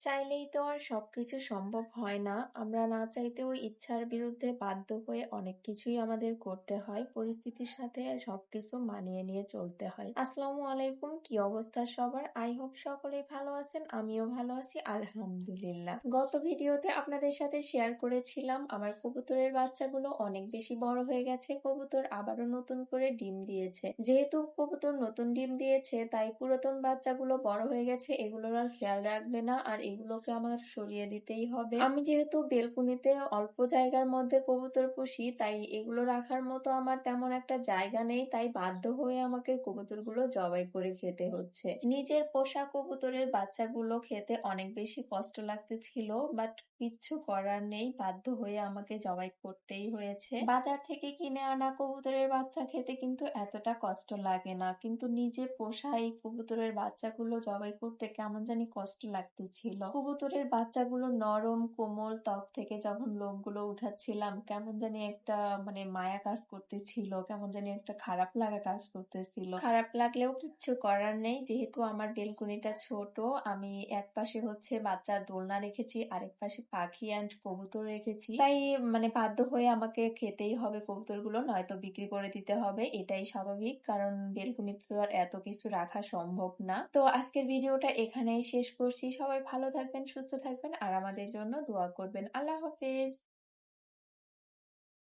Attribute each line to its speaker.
Speaker 1: চাইলেই তো আর সবকিছু সম্ভব হয় না। আমরা না চাইতেও ইচ্ছার বিরুদ্ধে বাধ্য হয়ে অনেক কিছুই আমাদের করতে হয়। পরিস্থিতির সাথে সবকিছু মানিয়ে নিয়ে চলতে হয়। আসসালামু আলাইকুম, কি অবস্থা সবার? আই হোপ সকলেই ভালো আছেন, আমিও ভালো আছি আলহামদুলিল্লাহ। গত ভিডিওতে আপনাদের সাথে শেয়ার করেছিলাম আমার কবুতরের বাচ্চাগুলো অনেক বেশি বড় হয়ে গেছে। কবুতর আবারও নতুন করে ডিম দিয়েছে। যেহেতু কবুতর নতুন ডিম দিয়েছে তাই পুরাতন বাচ্চাগুলো বড় হয়ে গেছে, এগুলোর আর খেয়াল রাখবে না, আর এগুলোকে আমার সরিয়ে দিতেই হবে। আমি যেহেতু বেলকুনিতে অল্প জায়গার মধ্যে কবুতর পুষি তাই এগুলো রাখার মতো আমার তেমন একটা জায়গা নেই, তাই বাধ্য হয়ে আমাকে কবুতরগুলো জবাই করে খেতে হচ্ছে। নিজের পোষা কবুতরের বাচ্চাগুলো খেতে অনেক বেশি কষ্ট লাগতেছিল, বাট কিচ্ছু করার নেই, বাধ্য হয়ে আমাকে জবাই করতেই হয়েছে। বাজার থেকে কিনে আনা কবুতরের বাচ্চা খেতে কিন্তু এতটা কষ্ট লাগে না, কিন্তু নিজে পোষা এই কবুতরের বাচ্চাগুলো জবাই করতে কেমন জানি কষ্ট লাগতেছিল। কবুতরের বাচ্চাগুলো নরম কোমল ত্বক থেকে যখন লোমগুলো উঠাচ্ছিলাম কেমন জানি একটা মায়া কাজ করতেছিল, কেমন জানি একটা খারাপ লাগা কাজ করতেছিল। খারাপ লাগলেও কিচ্ছু করার নেই, যেহেতু আমার বেলকুনিটা ছোট, আমি এক পাশে হচ্ছে বাচ্চার দোলনা রেখেছি, আরেক পাশে পাখি অ্যান্ড কবুতর রেখেছি, তাই বাধ্য হয়ে আমাকে খেতেই হবে কবুতরগুলো, নয়তো বিক্রি করে দিতে হবে। এটাই স্বাভাবিক, কারণ বেলকুনিতে তো আর এত কিছু রাখা সম্ভব না। তো আজকের ভিডিওটা এখানেই শেষ করছি। সবাই ভালো থাকবেন, সুস্থ থাকবেন, আর আমাদের জন্য দোয়া করবেন। আল্লাহ হাফেজ।